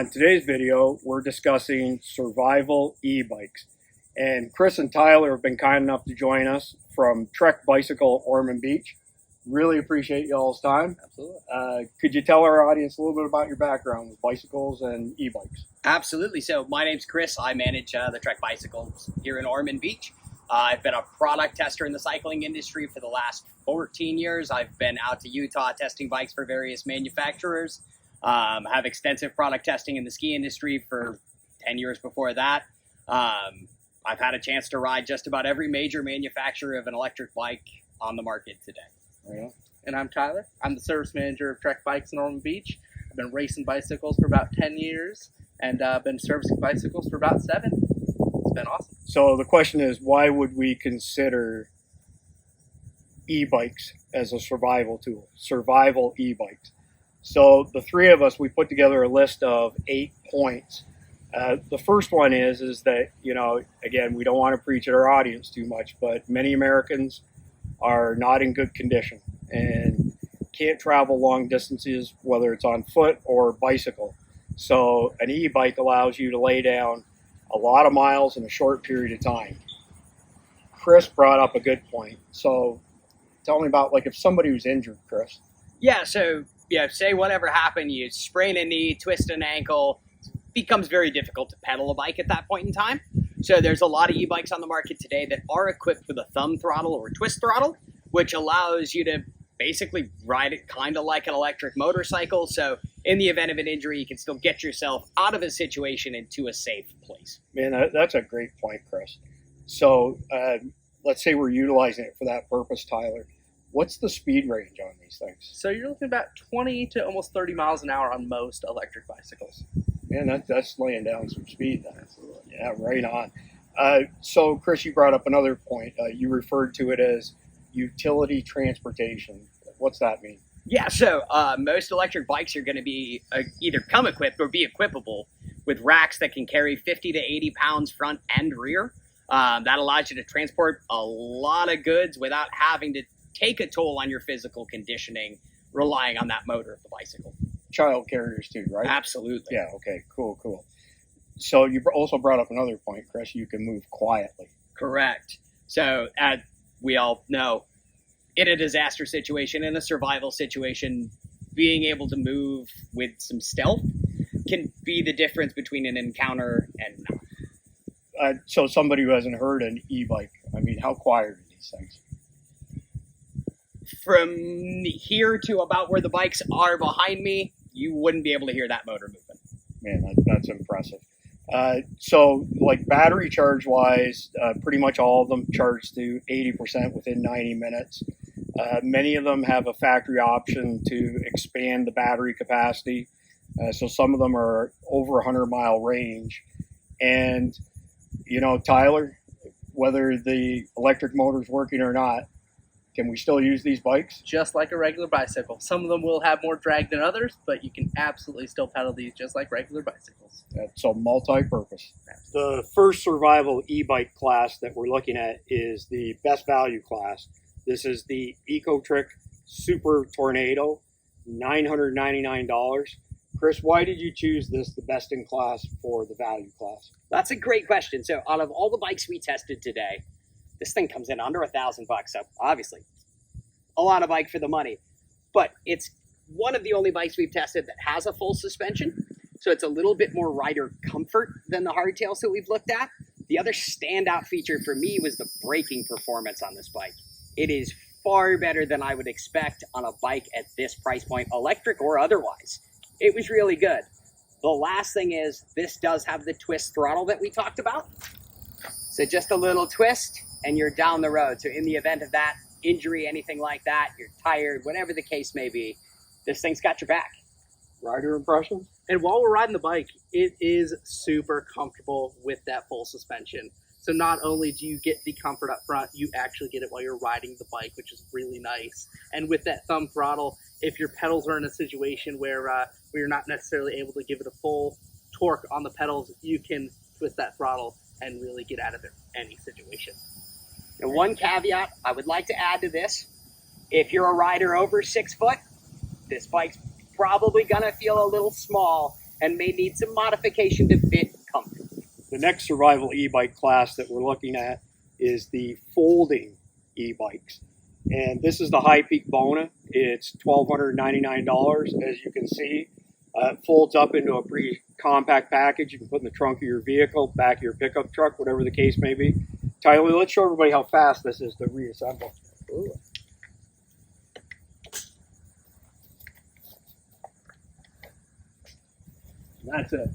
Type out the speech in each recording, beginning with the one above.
On today's video, we're discussing survival e-bikes. And Chris and Tyler have been kind enough to join us from Trek Bicycle, Ormond Beach. Really appreciate y'all's time. Absolutely. Could you tell our audience a little bit about your background with bicycles and e-bikes? Absolutely. So my name's Chris. I manage the Trek Bicycles here in Ormond Beach. I've been a product tester in the cycling industry for the last 14 years. I've been out to Utah testing bikes for various manufacturers. Have extensive product testing in the ski industry for 10 years before that. I've had a chance to ride just about every major manufacturer of an electric bike on the market today. Yeah. And I'm Tyler. I'm the service manager of Trek Bikes in Ormond Beach. I've been racing bicycles for about 10 years and been servicing bicycles for about 7. It's been awesome. So the question is, why would we consider e-bikes as a survival tool? Survival e-bikes. So the three of us, we put together a list of 8 points. The first one is that, again, we don't want to preach at our audience too much, but many Americans are not in good condition and can't travel long distances, whether it's on foot or bicycle. So an e-bike allows you to lay down a lot of miles in a short period of time. Chris brought up a good point. So tell me about, if somebody was injured, Chris. Yeah, so say whatever happened, you sprain a knee, twist an ankle, it becomes very difficult to pedal a bike at that point in time. So there's a lot of e-bikes on the market today that are equipped with a thumb throttle or twist throttle, which allows you to basically ride it kind of like an electric motorcycle. So in the event of an injury, you can still get yourself out of a situation into a safe place. Man, that's a great point, Chris. So let's say we're utilizing it for that purpose, Tyler. What's the speed range on these things? So you're looking about 20 to almost 30 miles an hour on most electric bicycles. Man, that's laying down some speed then. Absolutely. Yeah, right on. So, Chris, you brought up another point. You referred to it as utility transportation. What's that mean? Yeah, so most electric bikes are going to be either come equipped or be equipable with racks that can carry 50 to 80 pounds front and rear. That allows you to transport a lot of goods without having to take a toll on your physical conditioning, relying on that motor of the bicycle. Child carriers too, right? Absolutely. Yeah, okay, cool. So you also brought up another point, Chris. You can move quietly. Correct. So as we all know, in a disaster situation, in a survival situation, being able to move with some stealth can be the difference between an encounter and not. So somebody who hasn't heard an e-bike, how quiet are these things? From here to about where the bikes are behind me, you wouldn't be able to hear that motor moving. Man, that's impressive. So battery charge wise, pretty much all of them charge to 80% within 90 minutes. Many of them have a factory option to expand the battery capacity. So some of them are over 100-mile range. And, Tyler, whether the electric motor is working or not, can we still use these bikes? Just like a regular bicycle. Some of them will have more drag than others, but you can absolutely still pedal these just like regular bicycles. So multi-purpose. The first survival e-bike class that we're looking at is the best value class. This is the Ecotrick Super Tornado, $999. Chris, why did you choose this, the best in class, for the value class? That's a great question. So out of all the bikes we tested today, this thing comes in under $1,000. So obviously a lot of bike for the money, but it's one of the only bikes we've tested that has a full suspension. So it's a little bit more rider comfort than the hardtails that we've looked at. The other standout feature for me was the braking performance on this bike. It is far better than I would expect on a bike at this price point, electric or otherwise. It was really good. The last thing is this does have the twist throttle that we talked about. So just a little twist and you're down the road. So in the event of that injury, anything like that, you're tired, whatever the case may be, this thing's got your back. Rider impressions? And while we're riding the bike, it is super comfortable with that full suspension. So not only do you get the comfort up front, you actually get it while you're riding the bike, which is really nice. And with that thumb throttle, if your pedals are in a situation where you're not necessarily able to give it a full torque on the pedals, you can twist that throttle and really get out of any situation. And one caveat I would like to add to this, if you're a rider over 6 foot, this bike's probably gonna feel a little small and may need some modification to fit comfortably. The next survival e-bike class that we're looking at is the folding e-bikes. And this is the High Peak Bona. It's $1,299, as you can see. It folds up into a pretty compact package. You can put in the trunk of your vehicle, back of your pickup truck, whatever the case may be. Tyler, let's show everybody how fast this is to reassemble. Ooh. That's it.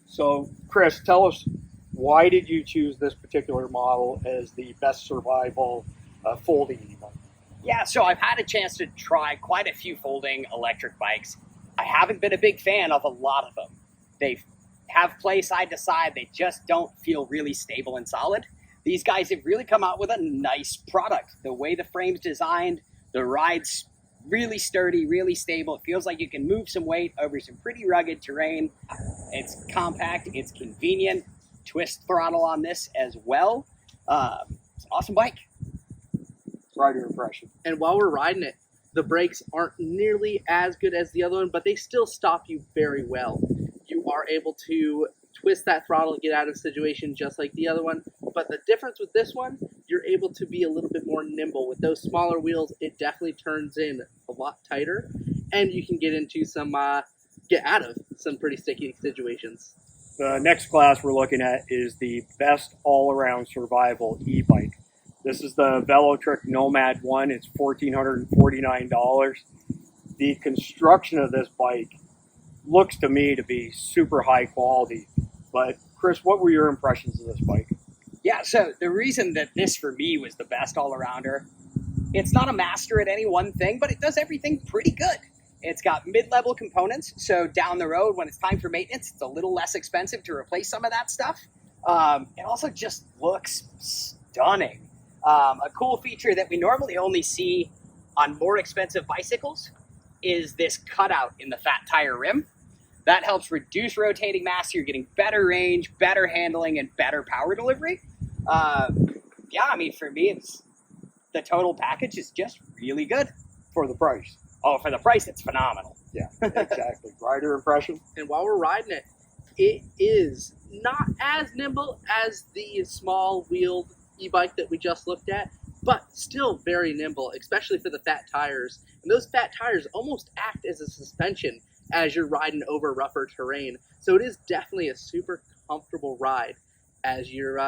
So, Chris, tell us, why did you choose this particular model as the best survival folding e-bike? Yeah, so I've had a chance to try quite a few folding electric bikes. I haven't been a big fan of a lot of them. They have play side to side. They just don't feel really stable and solid. These guys have really come out with a nice product. The way the frame's designed, the ride's really sturdy, really stable. It feels like you can move some weight over some pretty rugged terrain. It's compact, it's convenient. Twist throttle on this as well. It's an awesome bike. Rider impression. And while we're riding it, the brakes aren't nearly as good as the other one, but they still stop you very well. You are able to twist that throttle and get out of the situation just like the other one. But the difference with this one, you're able to be a little bit more nimble. With those smaller wheels, it definitely turns in a lot tighter, and you can get into some, get out of some pretty sticky situations. The next class we're looking at is the best all-around survival e-bike. This is the Ecotrick Nomad one. It's $1,449. The construction of this bike looks to me to be super high quality. But Chris, what were your impressions of this bike? Yeah, so the reason that this for me was the best all-arounder, it's not a master at any one thing, but it does everything pretty good. It's got mid-level components, so down the road when it's time for maintenance, it's a little less expensive to replace some of that stuff. It also just looks stunning. A cool feature that we normally only see on more expensive bicycles is this cutout in the fat tire rim. That helps reduce rotating mass. You're getting better range, better handling, and better power delivery. Yeah, I mean, for me, it's the total package is just really good. For the price. Oh, for the price, it's phenomenal. Yeah, exactly. Rider impression? And while we're riding it, it is not as nimble as the small-wheeled e-bike that we just looked at, but still very nimble, especially for the fat tires. And those fat tires almost act as a suspension as you're riding over rougher terrain. So it is definitely a super comfortable ride as you're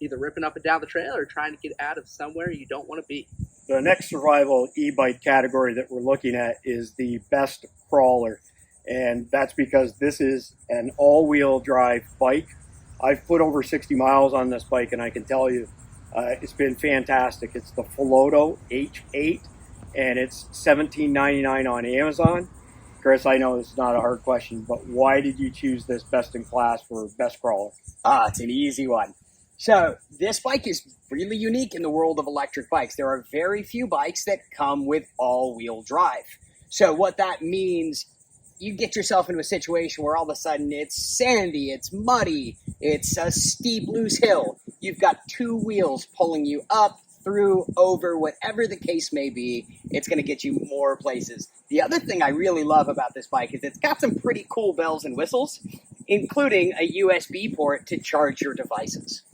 either ripping up and down the trail or trying to get out of somewhere you don't want to be. The next survival e-bike category that we're looking at is the best crawler. And that's because this is an all-wheel drive bike. I've put over 60 miles on this bike, and I can tell you it's been fantastic. It's the Peloton H8, and it's $17.99 on Amazon. Chris, I know it's not a hard question, but why did you choose this best in class for best crawler? It's an easy one. So this bike is really unique in the world of electric bikes. There are very few bikes that come with all-wheel drive. So what that means, you get yourself into a situation where all of a sudden it's sandy, it's muddy, it's a steep, loose hill. You've got two wheels pulling you up, through, over, whatever the case may be. It's going to get you more places. The other thing I really love about this bike is it's got some pretty cool bells and whistles, including a USB port to charge your devices.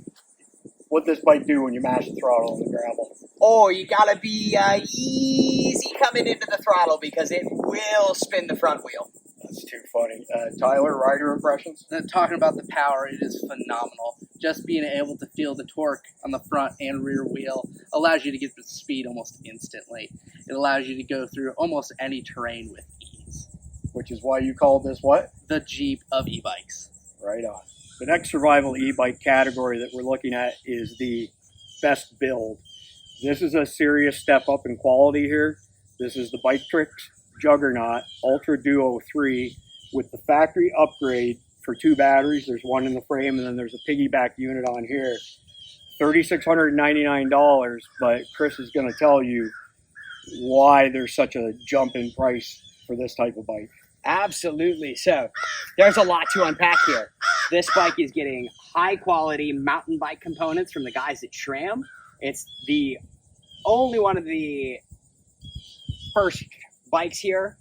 What'd this bike do when you mash the throttle on the gravel? Oh, you gotta be easy coming into the throttle because it will spin the front wheel. That's too funny. Tyler, rider impressions? Talking about the power, it is phenomenal. Just being able to feel the torque on the front and rear wheel allows you to get the speed almost instantly. It allows you to go through almost any terrain with ease. Which is why you called this what? The Jeep of e-bikes. Right on. The next survival e-bike category that we're looking at is the best build. This is a serious step up in quality here. This is the Ecotrick Juggernaut Ultra Duo 3 with the factory upgrade for 2 batteries. There's one in the frame, and then there's a piggyback unit on here. $3,699, but Chris is going to tell you why there's such a jump in price for this type of bike. Absolutely. So there's a lot to unpack here. This bike is getting high quality mountain bike components from the guys at SRAM. It's the only one of the first bikes here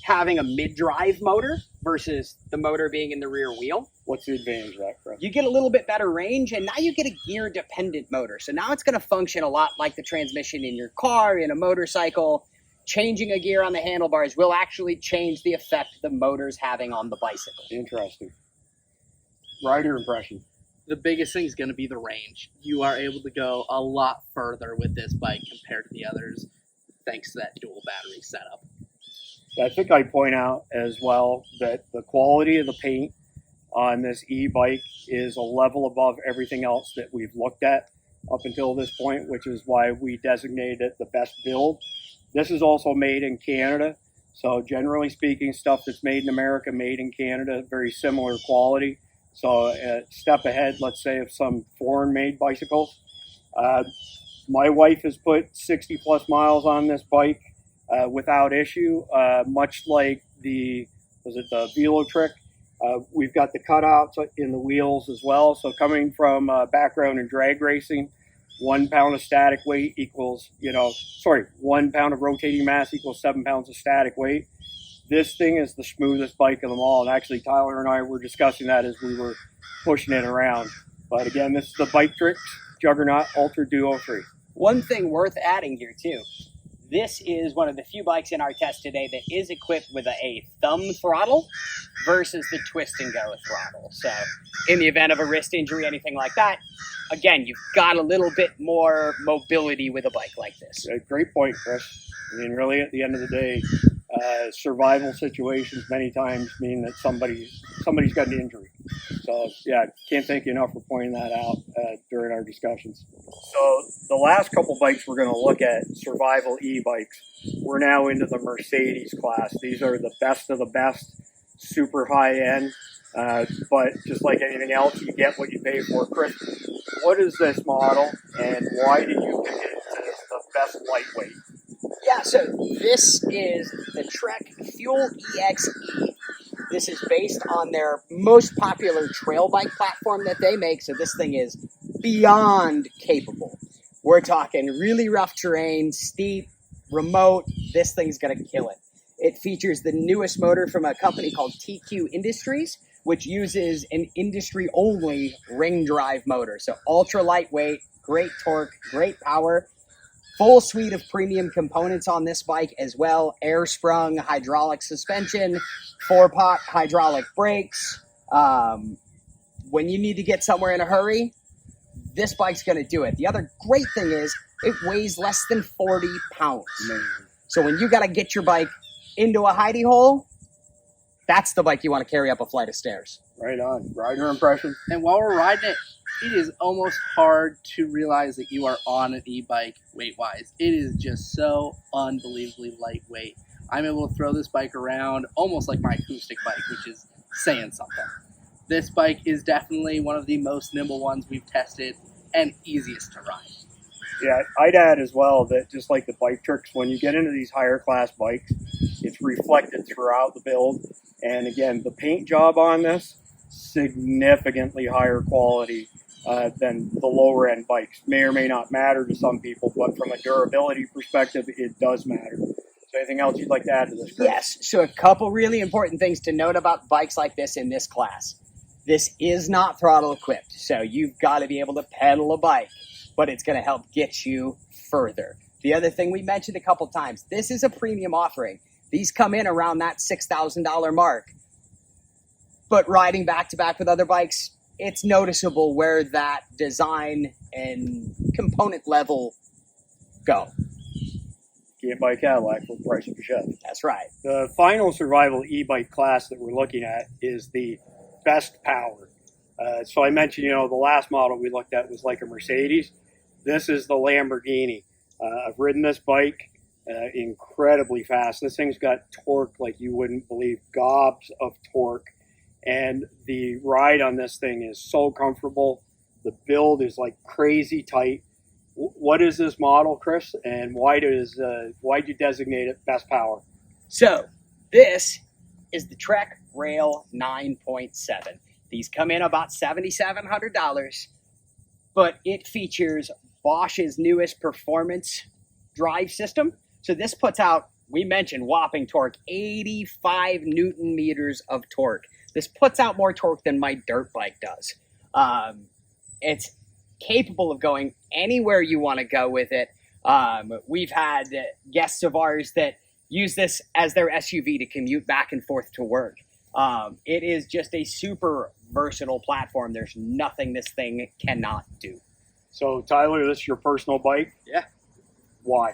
having a mid-drive motor. versus the motor being in the rear wheel. What's the advantage of that, Chris? You get a little bit better range, and now you get a gear-dependent motor. So now it's going to function a lot like the transmission in your car, in a motorcycle. Changing a gear on the handlebars will actually change the effect the motor's having on the bicycle. Interesting. Rider impression. The biggest thing is going to be the range. You are able to go a lot further with this bike compared to the others, thanks to that dual battery setup. I think I'd point out as well that the quality of the paint on this e-bike is a level above everything else that we've looked at up until this point, which is why we designated it the best build. This is also made in Canada. So generally speaking, stuff that's made in America, made in Canada, very similar quality. So a step ahead, let's say, of some foreign-made bicycles. My wife has put 60 plus miles on this bike without issue, much like the Velotrick. We've got the cutouts in the wheels as well. So coming from a background in drag racing, 1 pound of static weight equals, 1 pound of rotating mass equals 7 pounds of static weight. This thing is the smoothest bike of them all. And actually, Tyler and I were discussing that as we were pushing it around. But again, this is the Ecotrick Juggernaut Ultra Duo 3. One thing worth adding here, too. This is one of the few bikes in our test today that is equipped with a thumb throttle versus the twist and go throttle. So in the event of a wrist injury, anything like that, again, you've got a little bit more mobility with a bike like this. Great point, Chris. I mean, really, at the end of the day, survival situations many times mean that somebody's got an injury. So, yeah, can't thank you enough for pointing that out during our discussions. So, the last couple bikes we're going to look at, survival e-bikes, we're now into the Mercedes class. These are the best of the best, super high end. But just like anything else, you get what you pay for. Chris, what is this model, and why did you pick it as the best lightweight? Yeah, so this is the Trek Fuel EXE. This is based on their most popular trail bike platform that they make, so this thing is beyond capable. We're talking really rough terrain, steep, remote. This thing's going to kill it. It features the newest motor from a company called TQ Industries, which uses an industry-only ring drive motor. So ultra lightweight, great torque, great power. Full suite of premium components on this bike as well. Air sprung hydraulic suspension, 4-pot hydraulic brakes. When you need to get somewhere in a hurry, this bike's going to do it. The other great thing is it weighs less than 40 pounds. Amazing. So when you got to get your bike into a hidey hole, that's the bike you want to carry up a flight of stairs. Right on. Rider impression? And while we're riding it, it is almost hard to realize that you are on an e-bike weight-wise. It is just so unbelievably lightweight. I'm able to throw this bike around almost like my acoustic bike, which is saying something. This bike is definitely one of the most nimble ones we've tested and easiest to ride. Yeah, I'd add as well that just like the Ecotrick, when you get into these higher class bikes, it's reflected throughout the build. And again, the paint job on this, significantly higher quality than the lower end bikes. May or may not matter to some people, but from a durability perspective, it does matter. So anything else you'd like to add to this, Chris? Yes, so a couple really important things to note about bikes like this in this class. This is not throttle equipped, so you've got to be able to pedal a bike, but it's going to help get you further. The other thing we mentioned a couple times, this is a premium offering. These come in around that $6,000 mark. But riding back-to-back with other bikes, it's noticeable where that design and component level go. Can't buy a Cadillac for the price of a Chevy. That's right. The final survival e-bike class that we're looking at is the best power. So I mentioned, the last model we looked at was like a Mercedes. This is the Lamborghini. I've ridden this bike incredibly fast. This thing's got torque like you wouldn't believe, gobs of torque. And the ride on this thing is so comfortable. The build is like crazy tight. What is this model, Chris? And why'd you designate it best power? So this is the Trek Rail 9.7. These come in about $7,700, but it features Bosch's newest performance drive system. So this puts out we mentioned whopping torque, 85 Newton meters of torque. This puts out more torque than my dirt bike does. It's capable of going anywhere you want to go with it. We've had guests of ours that use this as their SUV to commute back and forth to work. It is just a super versatile platform. There's nothing this thing cannot do. So Tyler, this is your personal bike? Yeah. Why?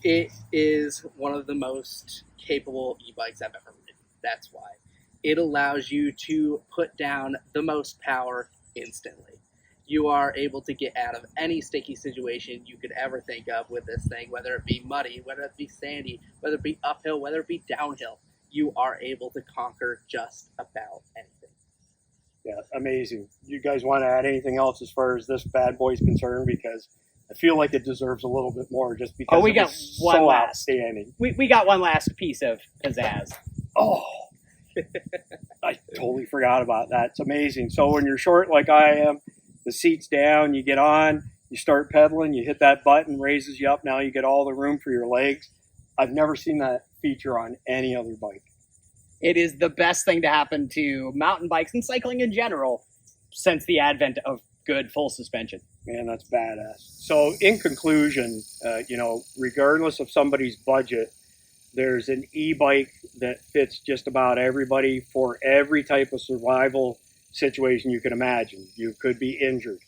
It is one of the most capable e-bikes I've ever ridden. That's why. It allows you to put down the most power instantly. You are able to get out of any sticky situation you could ever think of with this thing, whether it be muddy, whether it be sandy, whether it be uphill, whether it be downhill. You are able to conquer just about anything. Yeah, amazing. You guys want to add anything else as far as this bad boy is concerned? Because I feel like it deserves a little bit more just because we it got was one so last. outstanding. We got one last piece of pizzazz. Oh, I totally forgot about that. It's amazing. So when you're short like I am, the seat's down, you get on, you start pedaling, you hit that button, raises you up. Now you get all the room for your legs. I've never seen that feature on any other bike. It is the best thing to happen to mountain bikes and cycling in general since the advent of good full suspension. Man, that's badass. So in conclusion, regardless of somebody's budget, there's an e-bike that fits just about everybody for every type of survival situation you can imagine. You could be injured.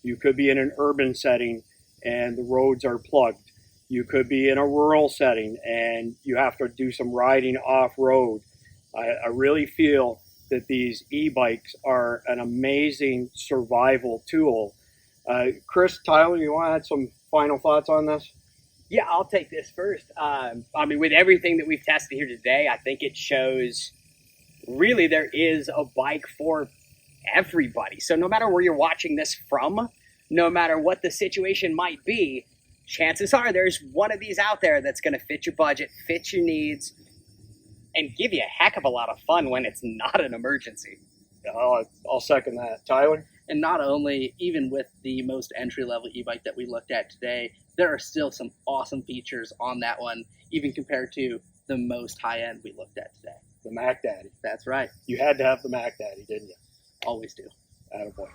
You could be in an urban setting and the roads are plugged. You could be in a rural setting and you have to do some riding off-road. I really feel that these e-bikes are an amazing survival tool. Chris, Tyler, you want to add some final thoughts on this? Yeah, I'll take this first. With everything that we've tested here today, I think it shows really there is a bike for everybody. So no matter where you're watching this from, no matter what the situation might be, chances are there's one of these out there that's going to fit your budget, fit your needs, and give you a heck of a lot of fun when it's not an emergency. I'll second that. Tyler? And not only, even with the most entry-level e-bike that we looked at today, there are still some awesome features on that one, even compared to the most high-end we looked at today. The Mac Daddy. That's right. You had to have the Mac Daddy, didn't you? Always do. Attaboy.